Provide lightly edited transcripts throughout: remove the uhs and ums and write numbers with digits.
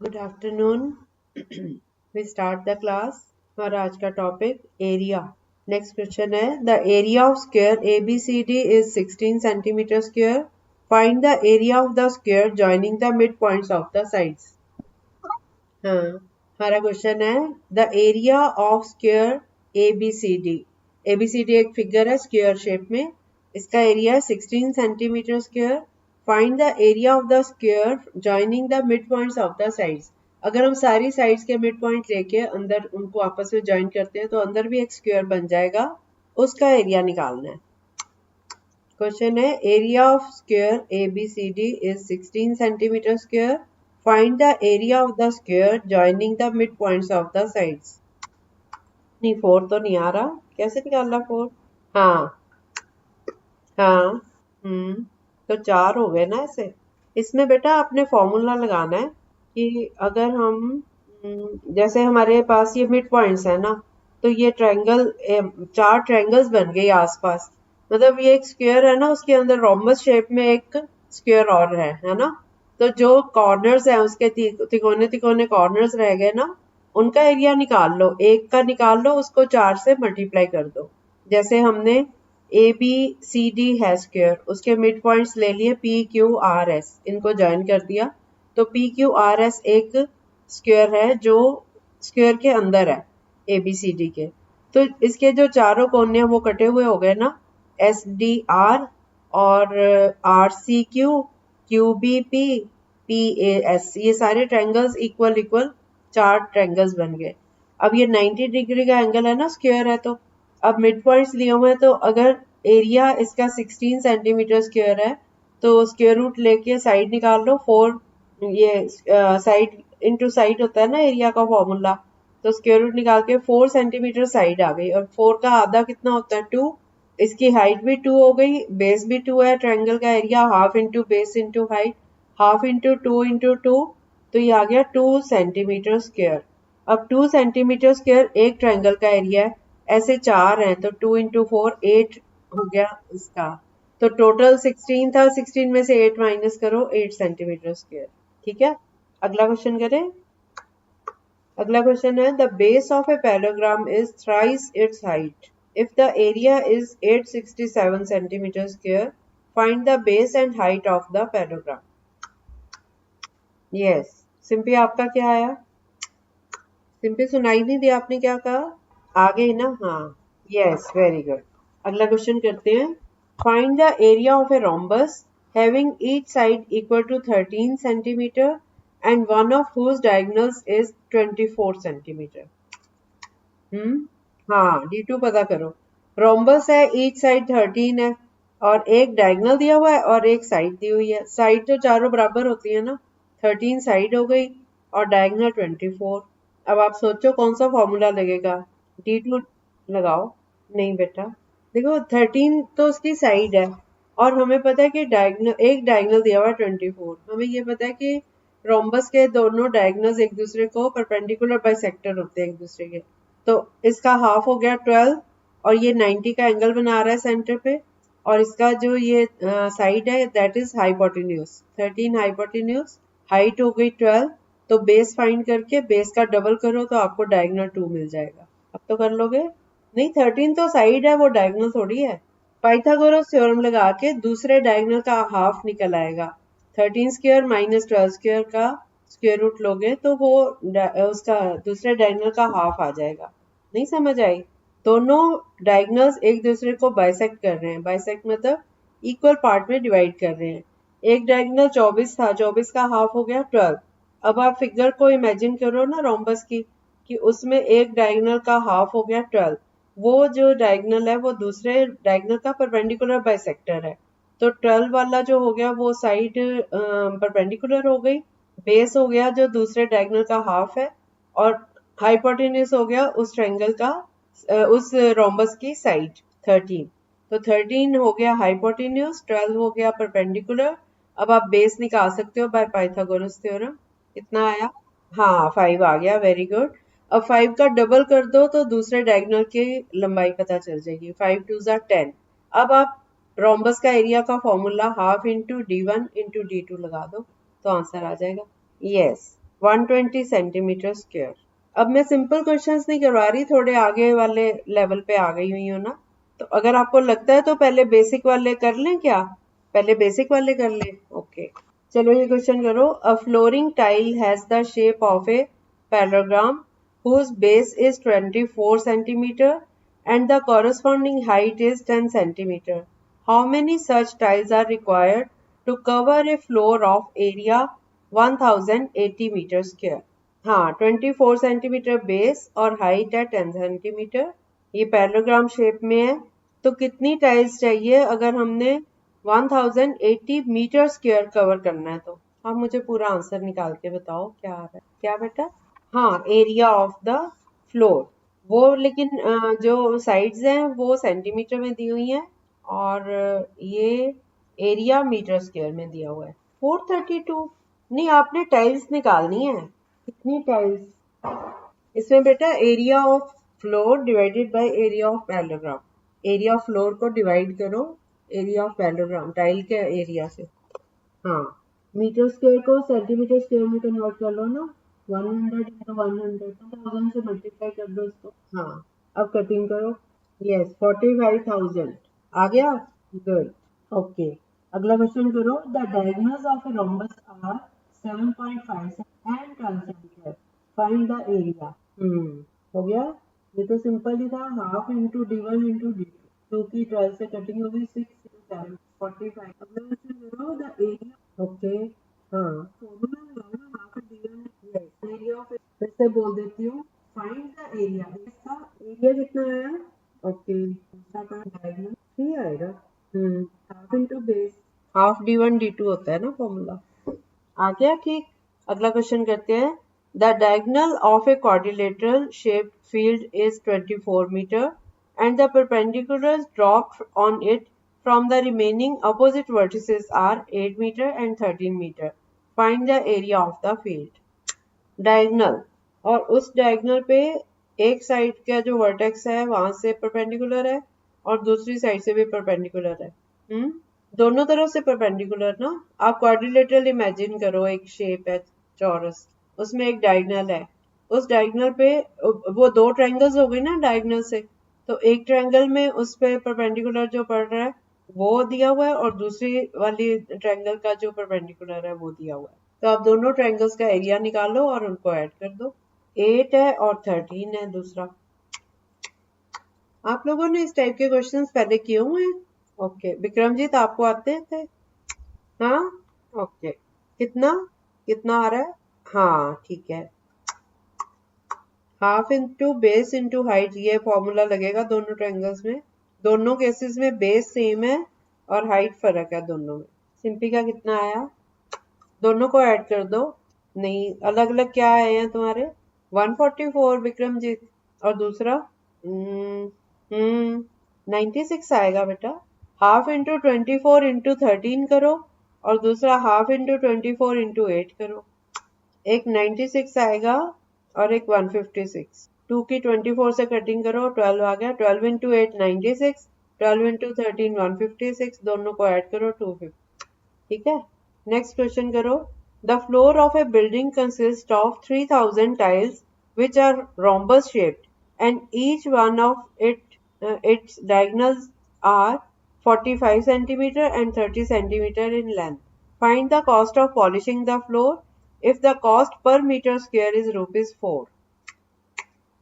Good afternoon. We start the class. हमारा आज का टॉपिक एरिया। नेक्स्ट क्वेश्चन है the area of square ABCD is 16 centimetre square. Find the area of the square joining the mid points of the sides. हाँ, हमारा question है the area of square ABCD। ABCD एक figure है square shape में। इसका area है 16 centimetre square. Find the area of the square joining the mid points of the sides. अगर हम सारी साइड्स के मिड पॉइंट लेके अंदर उनको आपस में ज्वाइन करते हैं तो अंदर भी एक स्क्वायर बन जाएगा, उसका एरिया निकालना है। क्वेश्चन है area of square ABCD is 16 centimetre square. Find the area of the square joining the mid points of the sides. नहीं, 4 तो नहीं आ रहा, कैसे निकालना 4? हाँ हाँ, तो 4 हो गए ना ऐसे। इसमें बेटा आपने फॉर्मूला लगाना है कि अगर हम जैसे हमारे पास ये मिड पॉइंट्स है ना, तो ये ट्रायंगल 4 ट्रायंगल्स बन गए आसपास। मतलब ये एक स्क्वायर है ना, उसके अंदर रोम्बस शेप में एक स्क्वायर और है ना। तो जो कॉर्नर्स हैं उसके तिकोने तिकोने कॉर्नर्स रह गए ना, उनका एरिया निकाल लो। एक का निकाल लो, उसको 4 से मल्टीप्लाई कर दो। जैसे हमने ABCD है स्क्वायर, उसके मिड पॉइंट्स ले लिए PQRS, इनको ज्वाइन कर दिया तो PQRS एक स्क्वायर है जो स्क्वायर के अंदर है ABCD के। तो इसके जो चारों कोने हैं वो कटे हुए हो गए ना, SDR और RCQ, QBP, PAS, ये सारे ट्रायंगल्स इक्वल इक्वल 4 ट्रायंगल्स बन गए। अब ये 90 डिग्री का एंगल है ना, स्क्वायर है, तो अब मिड पॉइंट्स लिए हुए हैं, तो अगर एरिया इसका 16 सेंटीमीटर स्क्वायर है तो स्क्वायर रूट लेके साइड निकाल लो 4। ये साइड इनटू साइड होता है ना एरिया का फॉर्मूला, तो स्क्वायर रूट निकाल के 4 सेंटीमीटर साइड आ गई। और 4 का आधा कितना होता है? 2। इसकी हाइट भी 2 हो गई, बेस भी 2 है। ट्रायंगल का area half into base into height, half into 2 into 2, तो ये आ गया 2 सेंटीमीटर स्क्वायर। अब 2 सेंटीमीटर स्क्वायर एक ट्रायंगल का एरिया है, ऐसे 4 हैं तो 2 इंटू 4 8 हो गया इसका। तो टोटल 16 था, 16 में से 8 माइनस करो, 8 सेंटीमीटर स्क्वायर। ठीक है, अगला क्वेश्चन करें। अगला क्वेश्चन है the base of a parallelogram is thrice its height. If the area is 867 centimetre square, find the base and height of the parallelogram. Yes, simply आपका क्या आया? सिंपली सुनाई नहीं दिया, आपने क्या कहा? आ गई ना? हाँ, यस, वेरी गुड। अगला क्वेश्चन करते हैं। Find the area of a rhombus having each side equal to 13 centimetre and one of whose diagonals is 24 centimetre. हाँ, D2 पता करो। रोम्बस है, ईच साइड 13 है और एक डायगोनल दिया हुआ है और एक साइड दी हुई है। साइड तो चारों बराबर होती है ना, 13 साइड हो गई और डायगोनल 24। अब आप सोचो कौन सा फॉर्मूला लगेगा? D2 लगाओ। नहीं बेटा, देखो 13 तो उसकी साइड है और हमें पता है कि डायगोनल, एक डायगोनल दिया हुआ है 24। हमें ये पता है कि रोम्बस के दोनों डायगोनल्स एक दूसरे को परपेंडिकुलर बाइसेक्टर होते हैं एक दूसरे के। तो इसका हाफ हो गया 12 और ये 90 का एंगल बना रहा है सेंटर पे, और इसका जो ये साइड है that is hypotenuse, 13 hypotenuse. Height हो गई 12, तो बेस फाइंड करके बेस का डबल करो तो आपको डायगोनल 2 मिल जाएगा। अब तो कर लोगे? नहीं, 13 तो साइड है, वो डायगोनल थोड़ी है। पाइथागोरस थ्योरम लगा के दूसरे डायगोनल का हाफ निकल आएगा। 13 स्क्वायर माइनस 12 स्क्वायर का स्क्वायर रूट लोगे तो वो उसका दूसरे डायगोनल का हाफ आ जाएगा। नहीं समझ आई? दोनों डायगोनल्स एक दूसरे को बाइसेक्ट कर रहे हैं। बाइसेक्ट मतलब इक्वल पार्ट में डिवाइड कर रहे हैं। एक डायगोनल 24 था, 24 का हाफ हो गया 12। अब आप फिगर को इमेजिन करो ना रोम्बस की, कि उसमें एक डायगोनल का हाफ हो गया 12। वो जो डायगोनल है वो दूसरे डायगोनल का परपेंडिकुलर बाइसेक्टर है, तो 12 वाला जो हो गया वो साइड परपेंडिकुलर हो गई। बेस हो गया जो दूसरे डायगोनल का हाफ है, और हाइपोटेन्यूज हो गया उस ट्रायंगल का उस रोम्बस की साइड 13। तो 13 हो गया हाइपोटेन्यूज, 12 हो गया परपेंडिकुलर। अब आप बेस निकाल सकते हो बाय पाइथागोरस थ्योरम। कितना आया? हाँ, 5 आ गया, वेरी गुड। अब 5 का डबल कर दो तो दूसरे डायगोनल की लंबाई पता चल जाएगी। 5 2 ज़ा 10। अब आप रोम्बस का एरिया का formula half into D1 into D2 लगा दो तो आंसर आ जाएगा। Yes, 120 centimetre square. अब मैं सिंपल क्वेश्चंस नहीं करवा रही, थोड़े आगे वाले लेवल पे आ गई हुई हूँ ना, तो अगर आपको लगता है तो पहले बेसिक वाले कर लें क्या? पहले बेसिक वाले कर लें। ओके, चलो ये क्वेश्चन करो। A flooring tile has the shape of a parallelogram whose base is 24 centimeter and the corresponding height is 10 centimeter. How many such tiles are required to cover a floor of area 1080 meter square? हाँ, 24 centimetre base और height है 10 centimetre. ये पैराग्राम shape में है, तो कितनी tiles चाहिए अगर हमने 1080 मीटर स्क्वायर कवर करना है? तो आप मुझे पूरा आंसर निकाल के बताओ क्या आ रहा है। क्या बेटा? हाँ, एरिया ऑफ द फ्लोर। वो लेकिन जो साइड्स हैं वो सेंटीमीटर में दी हुई हैं, और ये एरिया मीटर स्क्वायर में दिया हुआ है। 432 नहीं, आपने टाइल्स निकालनी है। कितनी टाइल्स? इसमें बेटा area of floor divided by area of parallelogram. Area of floor को डिवाइड करो एरिया ऑफ पैरेललोग्राम, टाइल के एरिया से। हाँ, मीटर स्क्वायर को सेंटीमीटर स्क्वायर में कन्वर्ट कर लो ना। 100 इंटू 100 तो 1000 से मल्टीप्लाई कर दो इसको। हाँ, अब कटिंग करो। यस, 45,000 आ गया। गुड। ओके, अगला क्वेश्चन करो। The diagonals of a rhombus are 7.5 and 12 centimetre. Find the area. हो गया। ये तो सिंपल ही था, half into d1 into d2। 2 की 12 से कटिंग होगी, 6 इंटू 7 45। अगला क्वेश्चन करो। The area. ओके, हाँ, फॉर्मूला लगाओ ना, half d1। Yes, area of, फिर से बोल देती हूँ। Find the area. इसका एरिया कितना आया? ओके, दूसरा का डायगोनल 3 आएगा। Half into base, half d1 d2 होता है ना फॉर्मूला। आ गया? ठीक। अगला क्वेश्चन करते हैं। The diagonal of A quadrilateral shaped field is 24 meter and the perpendiculars dropped on it from the remaining opposite vertices are 8 meter and 13 meter. Find the area of the field. Diagonal, और उस diagonal पे एक side का जो vertex है वहां से perpendicular है और दूसरी साइड से भी परपेंडिकुलर है। दोनों तरफ से परपेंडिकुलर ना। आप क्वाड्रिलेटरल इमेजिन करो, एक शेप है चौरस, उसमें एक डायगोनल है। उस डायगोनल पे वो दो ट्रायंगल्स हो गए ना डायगोनल से, तो एक ट्रायंगल में उस पे परपेंडिकुलर जो पड़ रहा है वो दिया हुआ है और दूसरी वाली ट्रायंगल का जो परपेंडिकुलर है वो दिया हुआ है। तो आप दोनों ट्रायंगल्स का एरिया निकालो और उनको ऐड कर दो। 8 है और 13 है दूसरा। आप लोगों ने इस टाइप के क्वेश्चंस पहले किए हुए हैं? ओके, विक्रमजीत आपको आते थे? हाँ, ओके। कितना कितना आ रहा है? हाँ, ठीक है। Half into base into height, ये फॉर्मूला लगेगा दोनों ट्रायंगल्स में। दोनों केसेस में बेस सेम है और हाइट फर्क है दोनों में। सिंपली का कितना आया? दोनों को ऐड कर दो। नहीं, अलग अलग क्या आए हैं तुम्हारे? 144 विक्रमजीत, और दूसरा 96 आएगा बेटा। हाफ इंटू 24 इंटू 13 करो और दूसरा हाफ इंटू 24 इंटू 8 करो। एक 96 आएगा और एक 156। 2 की 24 से कटिंग करो, 12 आ गया। 12 इंटू 8 96, 12 इंटू 13 156, दोनों को ऐड करो 250। ठीक है, नेक्स्ट क्वेश्चन करो। The floor of A building consist of 3000 tiles which are rhombus shaped and each one of its diagonals are 45 centimeter and 30 centimeter in length. Find the cost of polishing the floor if the cost per meter square is ₹4।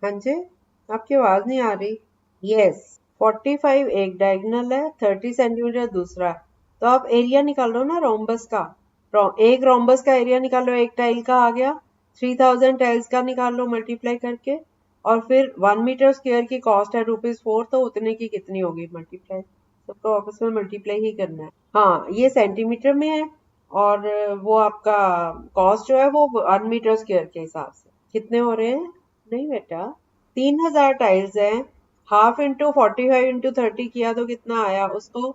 हाँ जी, आपकी आवाज नहीं आ रही। Yes, 45 एक diagonal है, 30 centimetre दूसरा है। तो आप एरिया निकालो ना रोम्बस का। एक रोम्बस का एरिया निकालो, एक टाइल का आ गया। 3000 टाइल्स का निकाल लो मल्टीप्लाई करके, और फिर 1 मीटर स्क्वायर की कॉस्ट है ₹4, तो उतने की कितनी होगी मल्टीप्लाई। सबको आपस में मल्टीप्लाई ही करना है। हाँ, ये सेंटीमीटर में है और वो आपका कॉस्ट जो है वो 1 मीटर स्क्वायर के हिसाब से। कितने हो रहे हैं? नहीं बेटा, 3000 टाइल्स हैं। हाफ इंटू 45 इंटू 30 किया तो कितना आया? उसको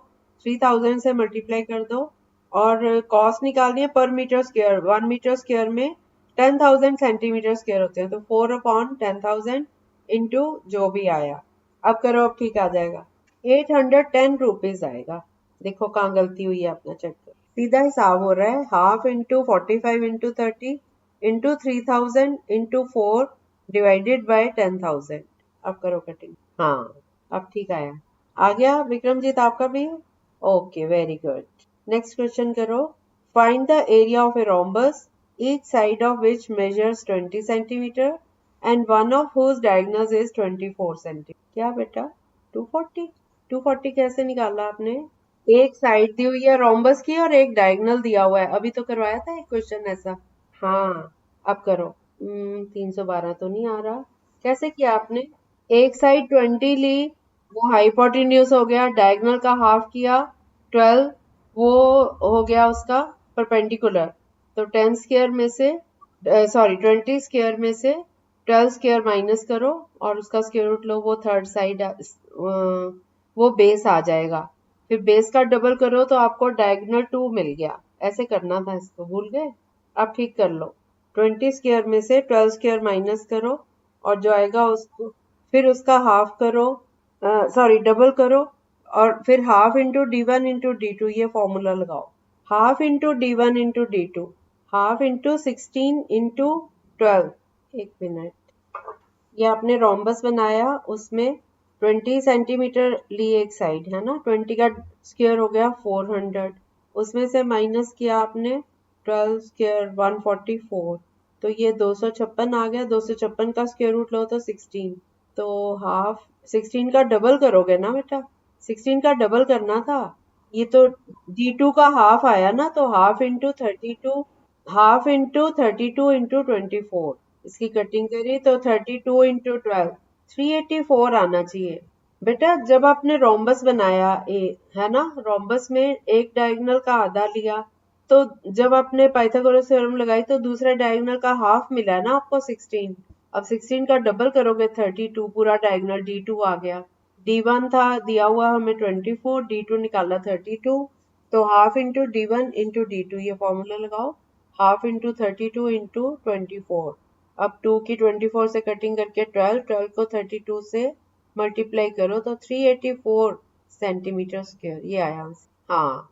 3000 से मल्टीप्लाई कर दो और कॉस्ट निकालनी है पर मीटर स्क्वायर। 1 मीटर स्क्वायर में 10,000 सेंटीमीटर स्क्वायर होते हैं, तो 4/10,000 इंटू जो भी आया। अब करो, अब ठीक आ जाएगा। 810 रुपीज आएगा। देखो कहाँ गलती हुई है, अपना चेक करो। सीधा हिसाब हो रहा है। Half into 45 into 30 into 3000 into 4 divided by 10,000। अब करो कटिंग। हाँ, अब ठीक आया। आ गया विक्रमजीत आपका भी? Okay, very good. Next question करो। Find the area of a rhombus each side of which measures 20 centimeter and one of whose diagonals is 24 centimeter। क्या बेटा? 240। 240 कैसे निकाला आपने? एक साइड दी हुई है रोम्बस की और एक डायगोनल दिया हुआ है। अभी तो करवाया था एक क्वेश्चन ऐसा। हाँ, अब करो। 312 तो नहीं आ रहा। कैसे किया आपने? एक साइड 20 ली, वो हाइपोटेन्यूज हो गया, डायगोनल का हाफ किया 12, वो हो गया उसका परपेंडिकुलर। तो 10 स्क्वायर में से सॉरी 20 स्क्वायर में से 12 स्क्वायर माइनस करो और उसका स्क्वायर रूट लो, वो थर्ड साइड वो बेस आ जाएगा। फिर बेस का डबल करो तो आपको डायगोनल 2 मिल गया। ऐसे करना था, इसको भूल गए? अब ठीक कर लो। 20 स्क्वायर में से 12 स्क्वायर माइनस करो और जो आएगा उसको फिर उसका हाफ करो, सॉरी डबल करो और फिर half into D1 into D2 ये फॉर्मूला लगाओ। Half into D1 into D2 half into 16 into 12। एक मिनट, ये आपने रोम्बस बनाया, उसमें 20 सेंटीमीटर ली एक साइड है ना, 20 का स्क्वायर हो गया 400, उसमें से माइनस किया आपने 12 स्क्वायर 144, तो ये 256 आ गया। 256 का स्क्वायर रूट लो तो 16, तो हाफ 16 का डबल करोगे ना बेटा? 16 का डबल करना था। ये तो D2 का हाफ आया ना, तो half into 32, half into 32 into 24। इसकी कटिंग करी तो 32 इंटू 12 384 आना चाहिए। बेटा जब आपने रोम्बस बनाया है ना, रोम्बस में एक डायगोनल का आधा लिया, तो जब आपने पाइथागोरस थ्योरम लगाई तो दूसरे डायगोनल का हाफ मिला ना आपको 16। अब 16 का डबल करोगे 32, पूरा डायगोनल D2 आ गया। D1 था दिया हुआ हमें 24, D2 निकाला 32, तो half into D1 into D2 ये फॉर्मूला लगाओ, हाफ इंटू 32 इंटू 24। अब 2 की 24 से कटिंग करके 12, 12 को 32 से मल्टीप्लाई करो तो 384 सेंटीमीटर स्क्वायर ये आया आंसर। हाँ,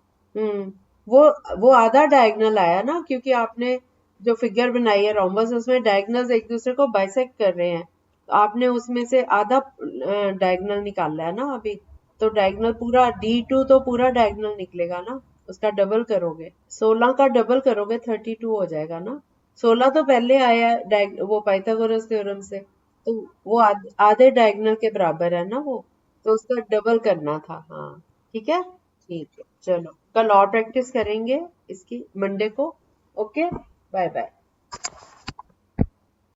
वो आधा डायगोनल आया ना, क्योंकि आपने जो फिगर बनाई है रोम्बस उसमें डायगोनल्स एक दूसरे को बाइसेक्ट कर रहे हैं, तो आपने उसमें से आधा डायगोनल निकाला है ना अभी। तो डायगोनल पूरा D2 तो पूरा डायगोनल निकलेगा ना, उसका डबल करोगे, 16 का डबल करोगे 32 हो जाएगा ना। 16 तो पहले आया है वो पाइथागोरस थ्योरम से, तो वो आधे डायगोनल के बराबर है ना वो, तो उसका डबल करना था। हाँ ठीक है, ठीक है, चलो कल और प्रैक्टिस करेंगे इसकी मंडे को। Okay, bye bye.